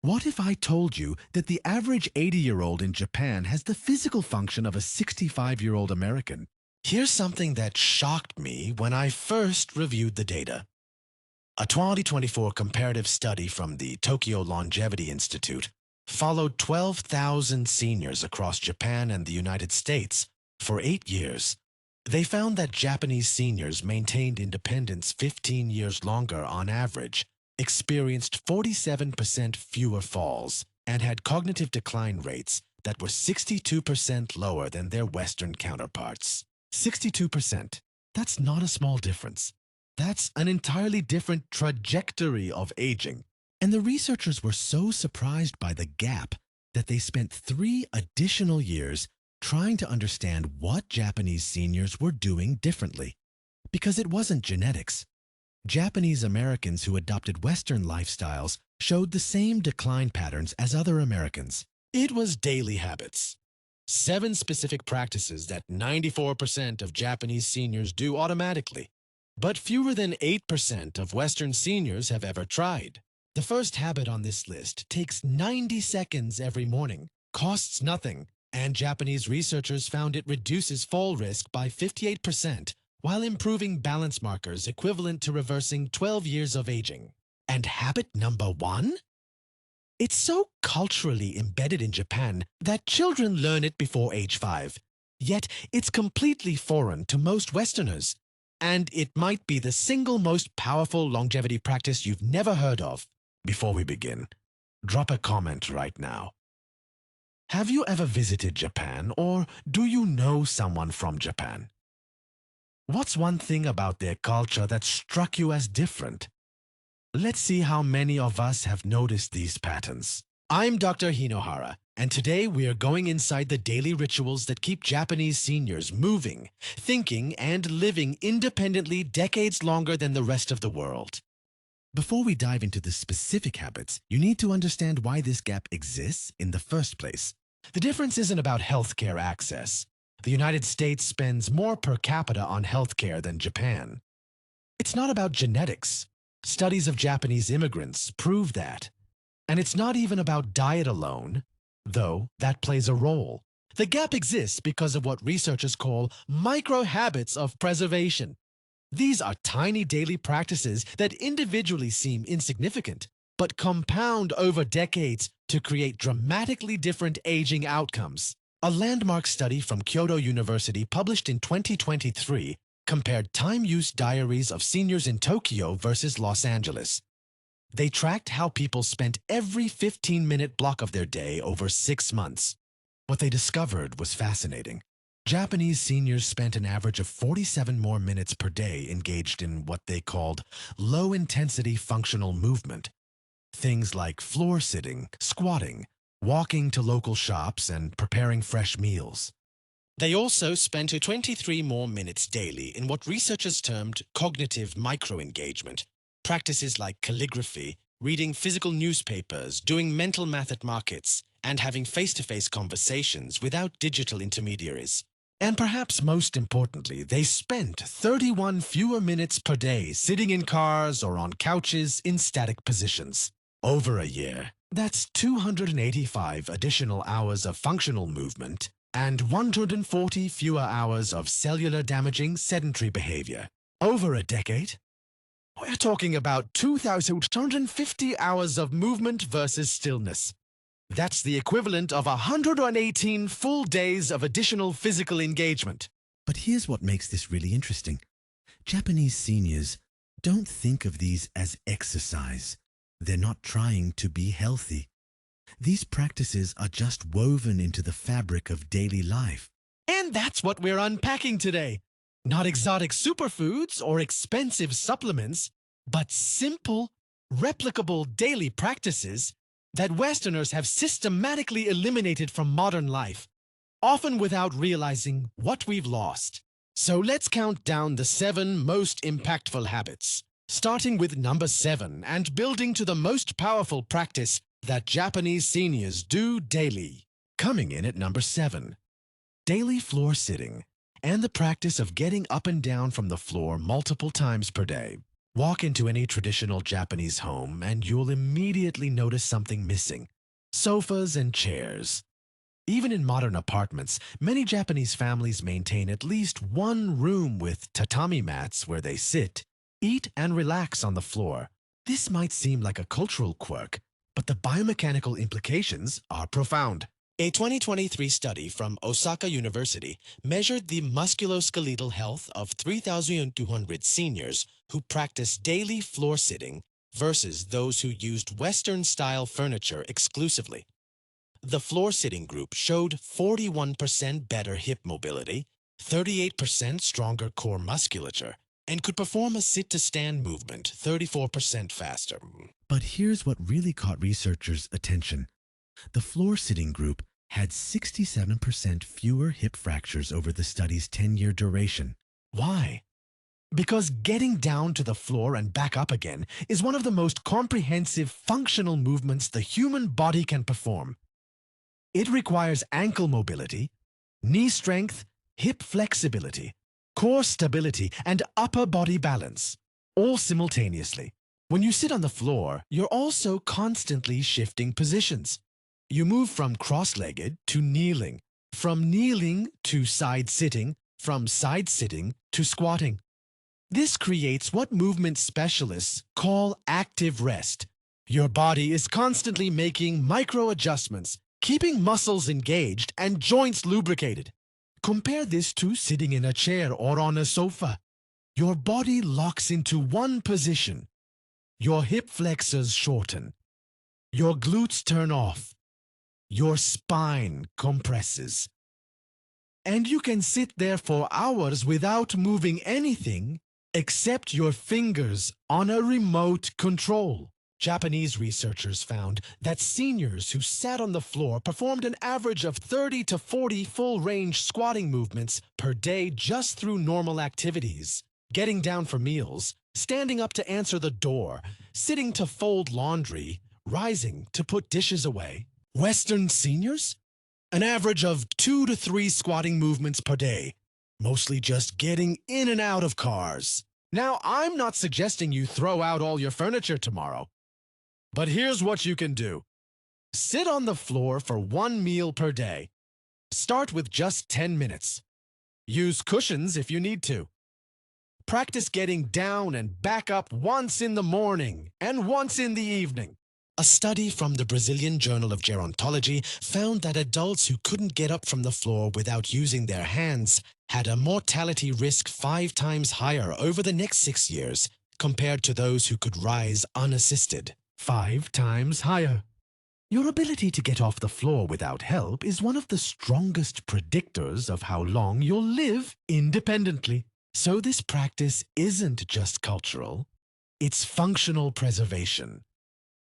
What if I told you that the average 80-year-old in Japan has the physical function of a 65-year-old American? Here's something that shocked me when I first reviewed the data. A 2024 comparative study from the Tokyo Longevity Institute followed 12,000 seniors across Japan and the United States for 8 years. They found that Japanese seniors maintained independence 15 years longer on average, experienced 47% fewer falls, and had cognitive decline rates that were 62% lower than their Western counterparts. 62%. That's not a small difference. That's an entirely different trajectory of aging. And the researchers were so surprised by the gap that they spent 3 additional years trying to understand what Japanese seniors were doing differently. Because it wasn't genetics. Japanese Americans who adopted Western lifestyles showed the same decline patterns as other Americans. It was daily habits. 7 specific practices that 94% of Japanese seniors do automatically, but fewer than 8% of Western seniors have ever tried. The first habit on this list takes 90 seconds every morning, costs nothing, and Japanese researchers found it reduces fall risk by 58% while improving balance markers equivalent to reversing 12 years of aging. And habit number 1? It's so culturally embedded in Japan that children learn it before age 5. Yet it's completely foreign to most Westerners. And it might be the single most powerful longevity practice you've never heard of. Before we begin, drop a comment right now. Have you ever visited Japan, or do you know someone from Japan? What's one thing about their culture that struck you as different? Let's see how many of us have noticed these patterns. I'm Dr. Hinohara, and today we are going inside the daily rituals that keep Japanese seniors moving, thinking, and living independently decades longer than the rest of the world. Before we dive into the specific habits, you need to understand why this gap exists in the first place. The difference isn't about healthcare access. The United States spends more per capita on healthcare than Japan. It's not about genetics. Studies of Japanese immigrants prove that. And it's not even about diet alone, though that plays a role. The gap exists because of what researchers call micro-habits of preservation. These are tiny daily practices that individually seem insignificant, but compound over decades to create dramatically different aging outcomes. A landmark study from Kyoto University published in 2023 compared time-use diaries of seniors in Tokyo versus Los Angeles. They tracked how people spent every 15-minute block of their day over 6 months. What they discovered was fascinating. Japanese seniors spent an average of 47 more minutes per day engaged in what they called low-intensity functional movement. Things like floor sitting, squatting, walking to local shops, and preparing fresh meals. They also spent 23 more minutes daily in what researchers termed cognitive micro-engagement, practices like calligraphy, reading physical newspapers, doing mental math at markets, and having face-to-face conversations without digital intermediaries. And perhaps most importantly, they spent 31 fewer minutes per day sitting in cars or on couches in static positions. Over a year, that's 285 additional hours of functional movement and 140 fewer hours of cellular damaging sedentary behavior. Over a decade, we're talking about 2,250 hours of movement versus stillness. That's the equivalent of 118 full days of additional physical engagement. But here's what makes this really interesting. Japanese seniors don't think of these as exercise. They're not trying to be healthy. These practices are just woven into the fabric of daily life. And that's what we're unpacking today. Not exotic superfoods or expensive supplements, but simple, replicable daily practices that Westerners have systematically eliminated from modern life, often without realizing what we've lost. So let's count down the 7 most impactful habits, starting with number 7 and building to the most powerful practice that Japanese seniors do daily. Coming in at number 7, daily floor sitting, and the practice of getting up and down from the floor multiple times per day. Walk into any traditional Japanese home and you'll immediately notice something missing: sofas and chairs. Even in modern apartments, many Japanese families maintain at least one room with tatami mats where they sit, eat, and relax on the floor. This might seem like a cultural quirk, but the biomechanical implications are profound. A 2023 study from Osaka University measured the musculoskeletal health of 3,200 seniors who practiced daily floor sitting versus those who used Western-style furniture exclusively. The floor-sitting group showed 41% better hip mobility, 38% stronger core musculature, and could perform a sit-to-stand movement 34% faster. But here's what really caught researchers' attention. The floor-sitting group had 67% fewer hip fractures over the study's 10-year duration. Why? Because getting down to the floor and back up again is one of the most comprehensive functional movements the human body can perform. It requires ankle mobility, knee strength, hip flexibility, core stability, and upper body balance, all simultaneously. When you sit on the floor, you're also constantly shifting positions. You move from cross-legged to kneeling, from kneeling to side-sitting, from side-sitting to squatting. This creates what movement specialists call active rest. Your body is constantly making micro-adjustments, keeping muscles engaged and joints lubricated. Compare this to sitting in a chair or on a sofa. Your body locks into one position. Your hip flexors shorten. Your glutes turn off. Your spine compresses. And you can sit there for hours without moving anything except your fingers on a remote control. Japanese researchers found that seniors who sat on the floor performed an average of 30 to 40 full-range squatting movements per day just through normal activities. Getting down for meals, standing up to answer the door, sitting to fold laundry, rising to put dishes away. Western seniors? An average of 2 to 3 squatting movements per day, mostly just getting in and out of cars. Now, I'm not suggesting you throw out all your furniture tomorrow. But here's what you can do. Sit on the floor for one meal per day. Start with just 10 minutes. Use cushions if you need to. Practice getting down and back up once in the morning and once in the evening. A study from the Brazilian Journal of Gerontology found that adults who couldn't get up from the floor without using their hands had a mortality risk 5 times higher over the next 6 years compared to those who could rise unassisted. 5 times higher. Your ability to get off the floor without help is one of the strongest predictors of how long you'll live independently. So this practice isn't just cultural, it's functional preservation.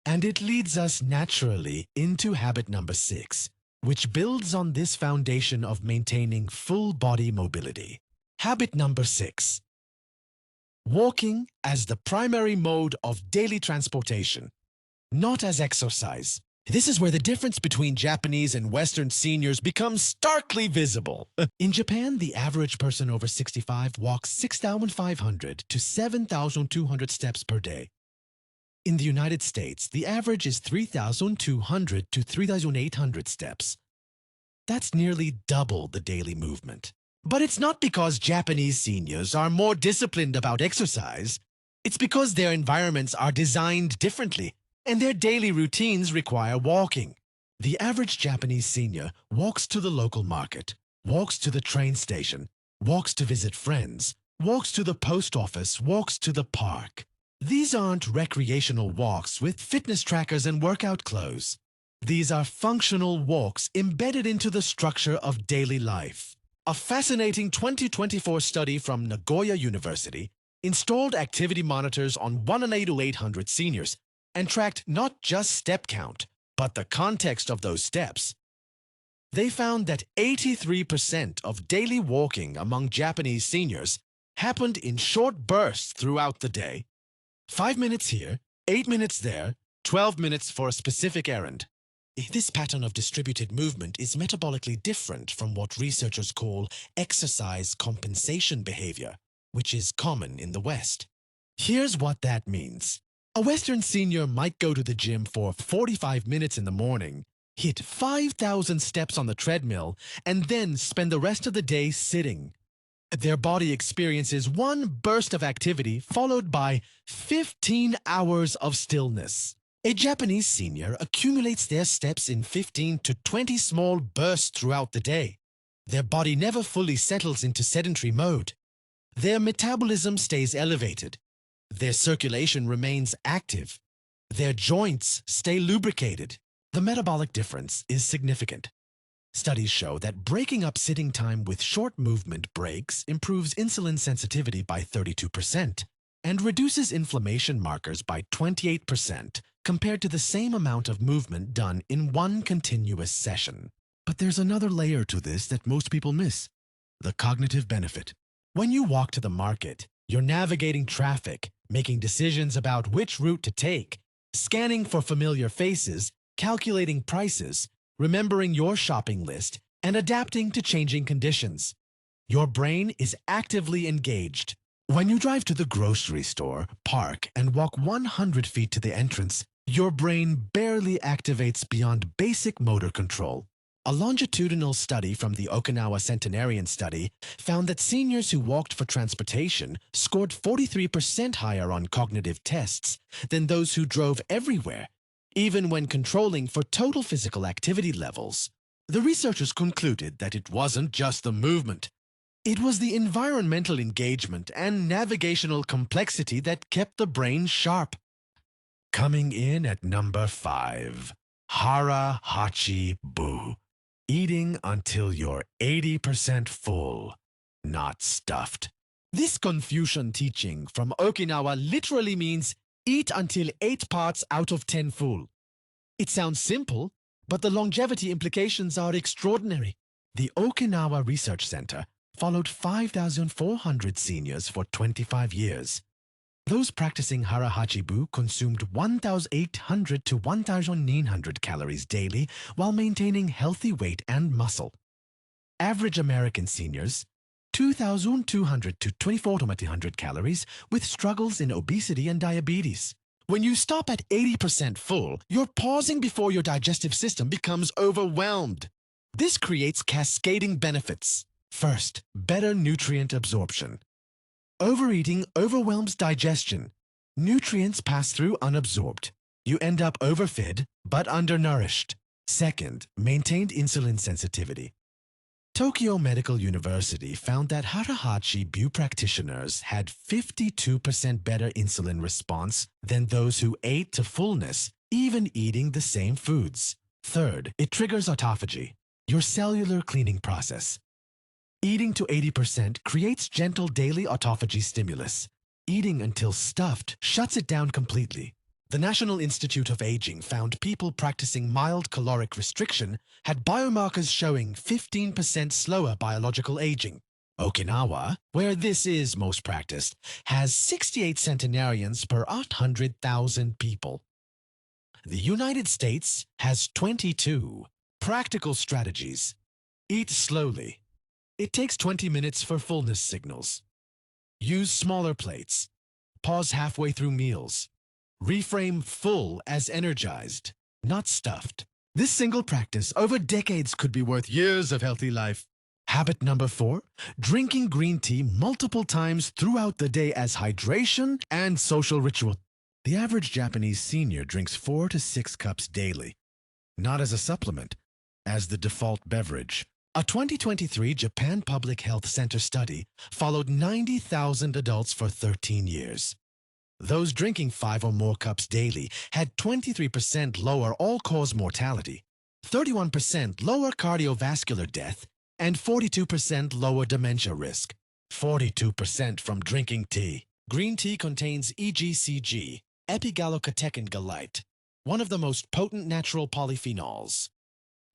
And it leads us naturally into habit number 6, which builds on this foundation of maintaining full body mobility. Habit number 6. Walking as the primary mode of daily transportation, not as exercise. This is where the difference between Japanese and Western seniors becomes starkly visible. In Japan, the average person over 65 walks 6,500 to 7,200 steps per day. In the United States, the average is 3,200 to 3,800 steps. That's nearly double the daily movement. But it's not because Japanese seniors are more disciplined about exercise. It's because their environments are designed differently, and their daily routines require walking. The average Japanese senior walks to the local market, walks to the train station, walks to visit friends, walks to the post office, walks to the park. These aren't recreational walks with fitness trackers and workout clothes. These are functional walks embedded into the structure of daily life. A fascinating 2024 study from Nagoya University installed activity monitors on 1,800 seniors and tracked not just step count, but the context of those steps. They found that 83% of daily walking among Japanese seniors happened in short bursts throughout the day. 5 minutes here, 8 minutes there, 12 minutes for a specific errand. This pattern of distributed movement is metabolically different from what researchers call exercise compensation behavior, which is common in the West. Here's what that means. A Western senior might go to the gym for 45 minutes in the morning, hit 5,000 steps on the treadmill, and then spend the rest of the day sitting. Their body experiences one burst of activity followed by 15 hours of stillness. A Japanese senior accumulates their steps in 15 to 20 small bursts throughout the day. Their body never fully settles into sedentary mode. Their metabolism stays elevated. Their circulation remains active. Their joints stay lubricated. The metabolic difference is significant. Studies show that breaking up sitting time with short movement breaks improves insulin sensitivity by 32% and reduces inflammation markers by 28% compared to the same amount of movement done in one continuous session. But there's another layer to this that most people miss: the cognitive benefit. When you walk to the market, you're navigating traffic, making decisions about which route to take, scanning for familiar faces, calculating prices, remembering your shopping list, and adapting to changing conditions. Your brain is actively engaged. When you drive to the grocery store, park, and walk 100 feet to the entrance, your brain barely activates beyond basic motor control. A longitudinal study from the Okinawa Centenarian Study found that seniors who walked for transportation scored 43% higher on cognitive tests than those who drove everywhere, even when controlling for total physical activity levels. The researchers concluded that it wasn't just the movement. It was the environmental engagement and navigational complexity that kept the brain sharp. Coming in at number 5, Hara Hachi Bu. Eating until you're 80% full, not stuffed. This Confucian teaching from Okinawa literally means eat until 8 parts out of 10 full. It sounds simple, but the longevity implications are extraordinary. The Okinawa Research Center followed 5,400 seniors for 25 years. Those practicing Hara Hachibu consumed 1,800 to 1,900 calories daily while maintaining healthy weight and muscle. Average American seniors, 2,200 to 2,400 calories with struggles in obesity and diabetes. When you stop at 80% full, you're pausing before your digestive system becomes overwhelmed. This creates cascading benefits. First, better nutrient absorption. Overeating overwhelms digestion. Nutrients pass through unabsorbed. You end up overfed but undernourished. Second, maintained insulin sensitivity. Tokyo Medical University found that Harahachi Bu practitioners had 52% better insulin response than those who ate to fullness, even eating the same foods. Third, it triggers autophagy, your cellular cleaning process. Eating to 80% creates gentle daily autophagy stimulus. Eating until stuffed shuts it down completely. The National Institute of Aging found people practicing mild caloric restriction had biomarkers showing 15% slower biological aging. Okinawa, where this is most practiced, has 68 centenarians per 100,000 people. The United States has 22. Practical strategies. Eat slowly. It takes 20 minutes for fullness signals. Use smaller plates. Pause halfway through meals. Reframe full as energized, not stuffed. This single practice over decades could be worth years of healthy life. Habit number 4, drinking green tea multiple times throughout the day as hydration and social ritual. The average Japanese senior drinks 4 to 6 cups daily, not as a supplement, as the default beverage. A 2023 Japan Public Health Center study followed 90,000 adults for 13 years. Those drinking 5 or more cups daily had 23% lower all-cause mortality, 31% lower cardiovascular death, and 42% lower dementia risk. 42% from drinking tea. Green tea contains EGCG, epigallocatechin gallite, one of the most potent natural polyphenols.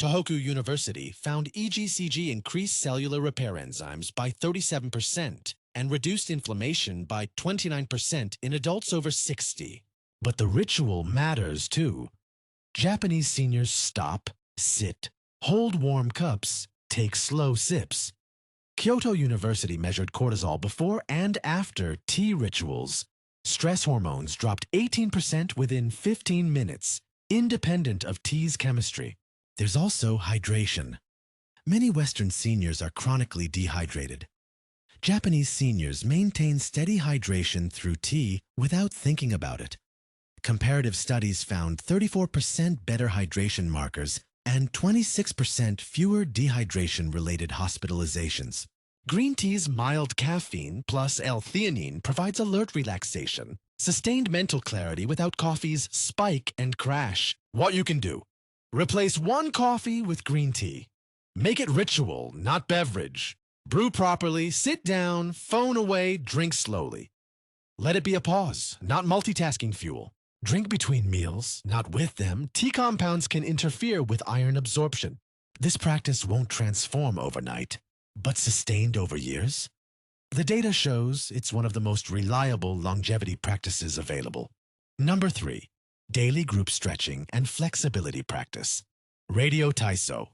Tohoku University found EGCG increased cellular repair enzymes by 37% and reduced inflammation by 29% in adults over 60. But the ritual matters too. Japanese seniors stop, sit, hold warm cups, take slow sips. Kyoto University measured cortisol before and after tea rituals. Stress hormones dropped 18% within 15 minutes, independent of tea's chemistry. There's also hydration. Many Western seniors are chronically dehydrated. Japanese seniors maintain steady hydration through tea without thinking about it. Comparative studies found 34% better hydration markers and 26% fewer dehydration-related hospitalizations. Green tea's mild caffeine plus L-theanine provides alert relaxation, sustained mental clarity without coffee's spike and crash. What you can do: replace one coffee with green tea. Make it ritual, not beverage. Brew properly, sit down, phone away, drink slowly. Let it be a pause, not multitasking fuel. Drink between meals, not with them. Tea compounds can interfere with iron absorption. This practice won't transform overnight, but sustained over years? The data shows it's one of the most reliable longevity practices available. Number 3, daily group stretching and flexibility practice. Radio Taiso.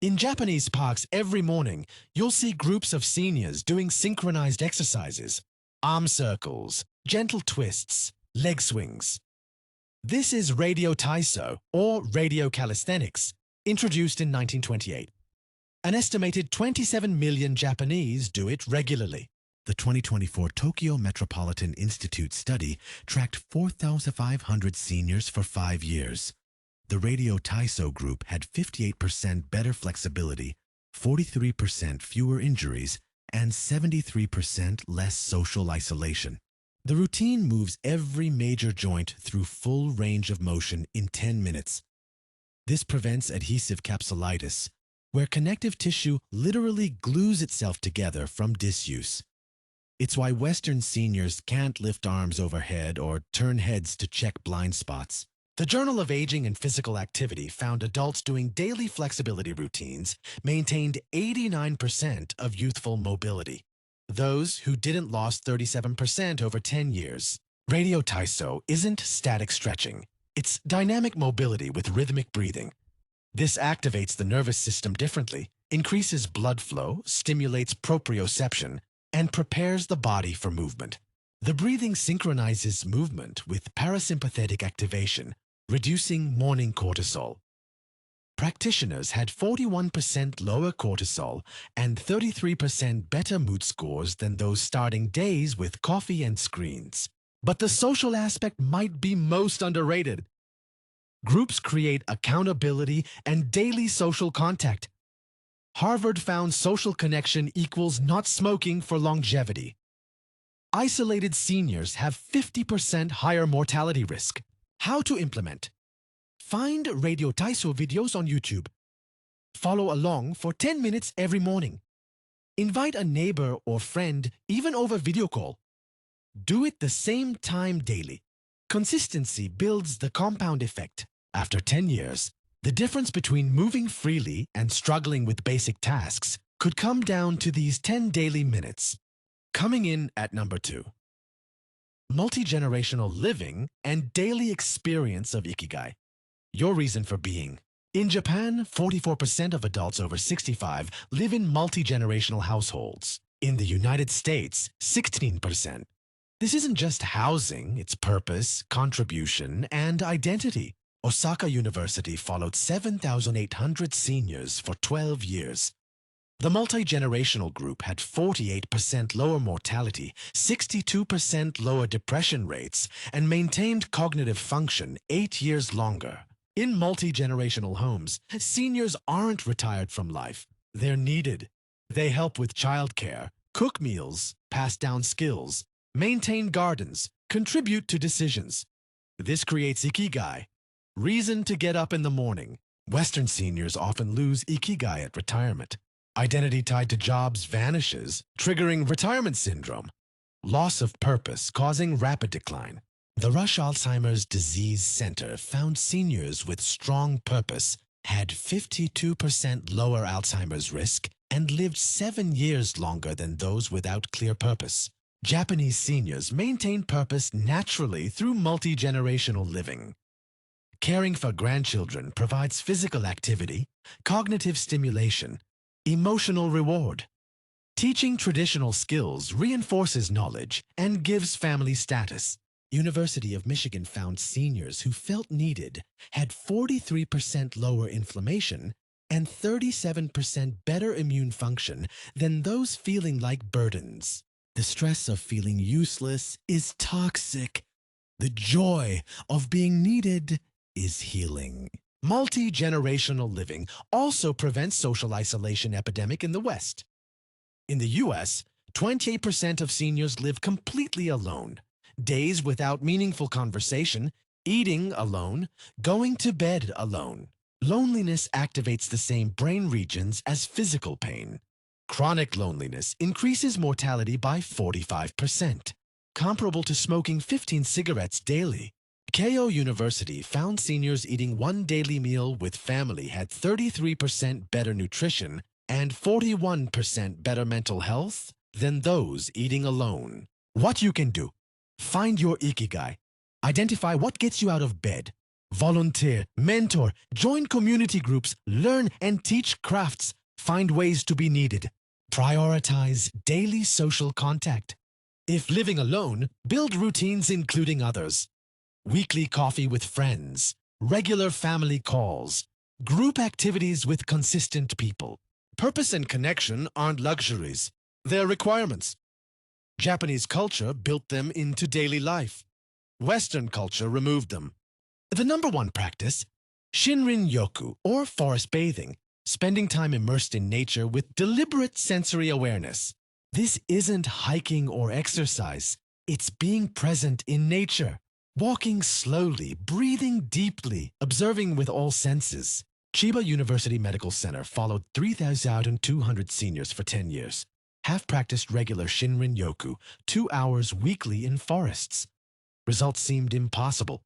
In Japanese parks every morning, you'll see groups of seniors doing synchronized exercises, arm circles, gentle twists, leg swings. This is Radio Taiso, or radio calisthenics, introduced in 1928. An estimated 27 million Japanese do it regularly. The 2024 Tokyo Metropolitan Institute study tracked 4,500 seniors for 5 years. The Radio Taiso group had 58% better flexibility, 43% fewer injuries, and 73% less social isolation. The routine moves every major joint through full range of motion in 10 minutes. This prevents adhesive capsulitis, where connective tissue literally glues itself together from disuse. It's why Western seniors can't lift arms overhead or turn heads to check blind spots. The Journal of Aging and Physical Activity found adults doing daily flexibility routines maintained 89% of youthful mobility. Those who didn't lost 37% over 10 years. Radio Taiso isn't static stretching. It's dynamic mobility with rhythmic breathing. This activates the nervous system differently, increases blood flow, stimulates proprioception, and prepares the body for movement. The breathing synchronizes movement with parasympathetic activation, reducing morning cortisol. Practitioners had 41% lower cortisol and 33% better mood scores than those starting days with coffee and screens. But the social aspect might be most underrated. Groups create accountability and daily social contact. Harvard found social connection equals not smoking for longevity. Isolated seniors have 50% higher mortality risk. How to implement? Find Radio Taiso videos on YouTube. Follow along for 10 minutes every morning. Invite a neighbor or friend, even over video call. Do it the same time daily. Consistency builds the compound effect. After 10 years, the difference between moving freely and struggling with basic tasks could come down to these 10 daily minutes. Coming in at number 2. Multi-generational living and daily experience of Ikigai. Your reason for being. In Japan, 44% of adults over 65 live in multi-generational households. In the United States, 16%. This isn't just housing, it's purpose, contribution, and identity. Osaka University followed 7,800 seniors for 12 years. The multi-generational group had 48% lower mortality, 62% lower depression rates, and maintained cognitive function 8 years longer. In multi-generational homes, seniors aren't retired from life. They're needed. They help with childcare, cook meals, pass down skills, maintain gardens, contribute to decisions. This creates Ikigai, reason to get up in the morning. Western seniors often lose Ikigai at retirement. Identity tied to jobs vanishes, triggering retirement syndrome. Loss of purpose causing rapid decline. The Rush Alzheimer's Disease Center found seniors with strong purpose had 52% lower Alzheimer's risk and lived 7 years longer than those without clear purpose. Japanese seniors maintain purpose naturally through multi-generational living. Caring for grandchildren provides physical activity, cognitive stimulation, emotional reward. Teaching traditional skills reinforces knowledge and gives family status. University of Michigan found seniors who felt needed had 43% lower inflammation and 37% better immune function than those feeling like burdens. The stress of feeling useless is toxic. The joy of being needed is healing. Multi-generational living also prevents social isolation epidemic in the West. In the US, 28% of seniors live completely alone. Days without meaningful conversation, eating alone, going to bed alone. Loneliness activates the same brain regions as physical pain. Chronic loneliness increases mortality by 45%, comparable to smoking 15 cigarettes daily. Keio University found seniors eating one daily meal with family had 33% better nutrition and 41% better mental health than those eating alone. What you can do: find your ikigai. Identify what gets you out of bed. Volunteer, mentor, join community groups, learn and teach crafts. Find ways to be needed. Prioritize daily social contact. If living alone, build routines including others. Weekly coffee with friends, regular family calls, group activities with consistent people. Purpose and connection aren't luxuries, they're requirements. Japanese culture built them into daily life. Western culture removed them. The number one practice: Shinrin-yoku, or forest bathing, spending time immersed in nature with deliberate sensory awareness. This isn't hiking or exercise, it's being present in nature. Walking slowly, breathing deeply, observing with all senses. Chiba University Medical Center followed 3,200 seniors for 10 years. Half practiced regular Shinrin-yoku, 2 hours weekly in forests. Results seemed impossible.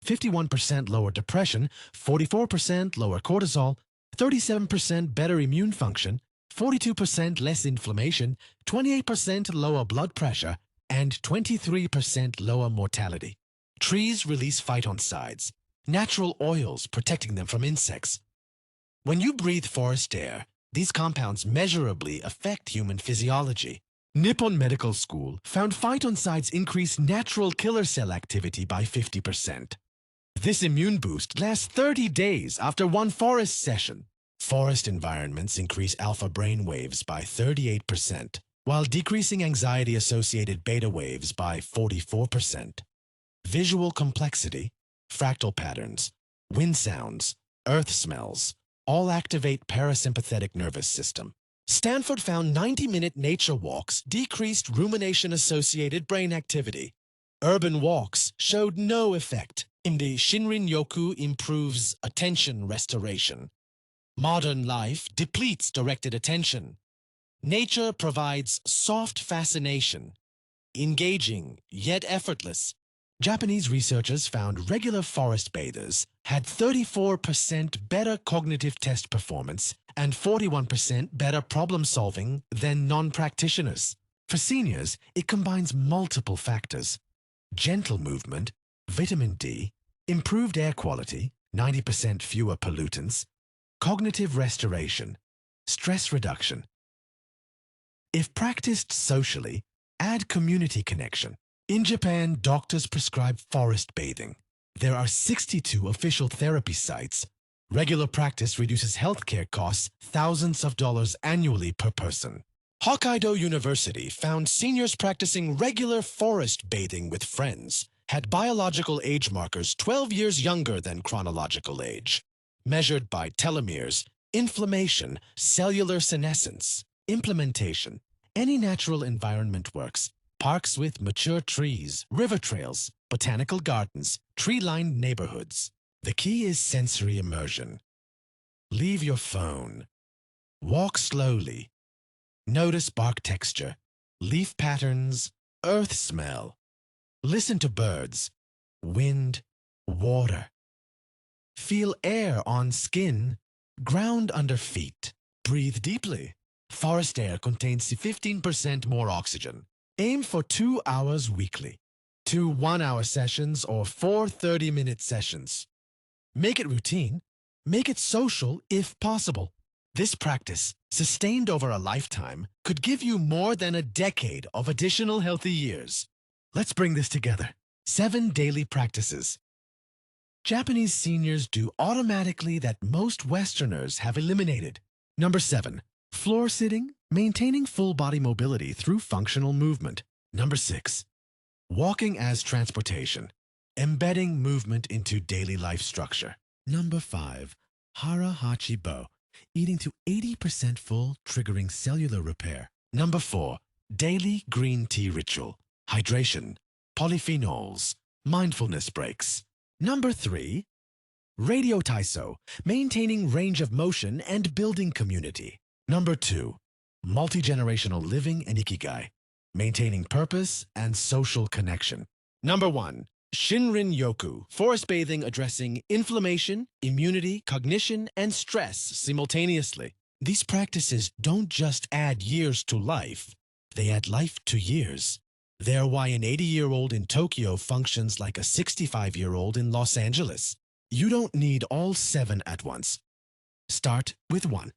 51% lower depression, 44% lower cortisol, 37% better immune function, 42% less inflammation, 28% lower blood pressure, and 23% lower mortality. Trees release phytoncides, natural oils protecting them from insects. When you breathe forest air, these compounds measurably affect human physiology. Nippon Medical School found phytoncides increase natural killer cell activity by 50%. This immune boost lasts 30 days after one forest session. Forest environments increase alpha brain waves by 38%, while decreasing anxiety-associated beta waves by 44%. Visual complexity, fractal patterns, wind sounds, earth smells, all activate parasympathetic nervous system. Stanford found 90-minute nature walks decreased rumination-associated brain activity. Urban walks showed no effect. The Shinrin-yoku improves attention restoration. Modern life depletes directed attention. Nature provides soft fascination, engaging yet effortless. Japanese researchers found regular forest bathers had 34% better cognitive test performance and 41% better problem solving than non-practitioners. For seniors, it combines multiple factors: gentle movement, vitamin D, improved air quality, 90% fewer pollutants, cognitive restoration, stress reduction. If practiced socially, add community connection. In Japan, doctors prescribe forest bathing. There are 62 official therapy sites. Regular practice reduces healthcare costs thousands of dollars annually per person. Hokkaido University found seniors practicing regular forest bathing with friends had biological age markers 12 years younger than chronological age, measured by telomeres, inflammation, cellular senescence. Implementation: any natural environment works. Parks with mature trees, river trails, botanical gardens, tree-lined neighborhoods. The key is sensory immersion. Leave your phone. Walk slowly. Notice bark texture, leaf patterns, earth smell. Listen to birds, wind, water. Feel air on skin, ground under feet. Breathe deeply. Forest air contains 15% more oxygen. Aim for 2 hours weekly. 2 1-hour sessions or 4 30-minute sessions. Make it routine. Make it social if possible. This practice, sustained over a lifetime, could give you more than a decade of additional healthy years. Let's bring this together. 7 daily practices Japanese seniors do automatically that most Westerners have eliminated. Number 7. Floor sitting, maintaining full body mobility through functional movement. Number 6. Walking as transportation, embedding movement into daily life structure. Number 5. Hara Hachi Bo, eating to 80% full, triggering cellular repair. Number 4. Daily green tea ritual, hydration, polyphenols, mindfulness breaks. Number 3. Radio Taiso, maintaining range of motion and building community. Number 2. Multi-generational living and ikigai, maintaining purpose and social connection. Number 1. Shinrin Yoku, forest bathing addressing inflammation, immunity, cognition, and stress simultaneously. These practices don't just add years to life, they add life to years. They're why an 80-year-old in Tokyo functions like a 65-year-old in Los Angeles. You don't need all 7 at once. Start with 1.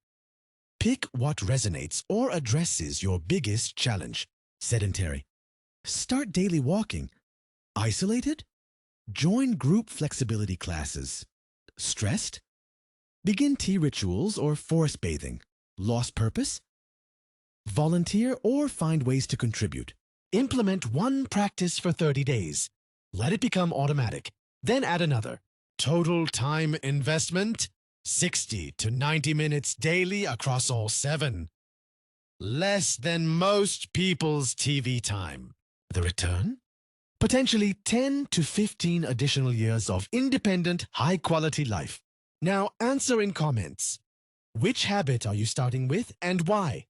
Pick what resonates or addresses your biggest challenge. Sedentary. Start daily walking. Isolated? Join group flexibility classes. Stressed? Begin tea rituals or forest bathing. Lost purpose? Volunteer or find ways to contribute. Implement one practice for 30 days. Let it become automatic. Then add another. Total time investment? 60 to 90 minutes daily across all 7. Less than most people's TV time. The return? Potentially 10 to 15 additional years of independent, high-quality life. Now answer in comments. Which habit are you starting with and why?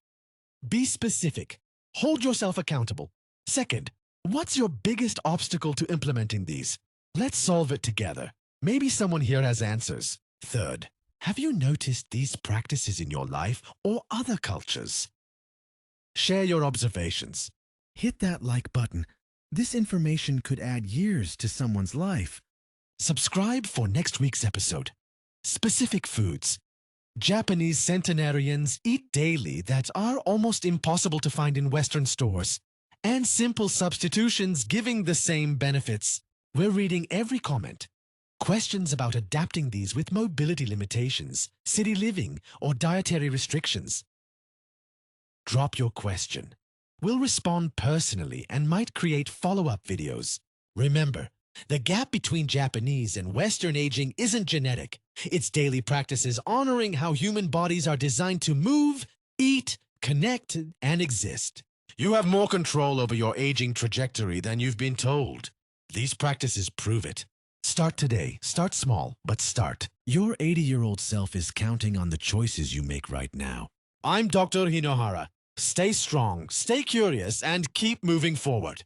Be specific. Hold yourself accountable. Second, what's your biggest obstacle to implementing these? Let's solve it together. Maybe someone here has answers. Third, have you noticed these practices in your life or other cultures? Share your observations. Hit that like button. This information could add years to someone's life. Subscribe for next week's episode. Specific foods. Japanese centenarians eat daily that are almost impossible to find in Western stores. And simple substitutions giving the same benefits. We're reading every comment. Questions about adapting these with mobility limitations, city living, or dietary restrictions. Drop your question. We'll respond personally and might create follow-up videos. Remember, the gap between Japanese and Western aging isn't genetic. It's daily practices honoring how human bodies are designed to move, eat, connect, and exist. You have more control over your aging trajectory than you've been told. These practices prove it. Start today. Start small, but start. Your 80-year-old self is counting on the choices you make right now. I'm Dr. Hinohara. Stay strong, stay curious, and keep moving forward.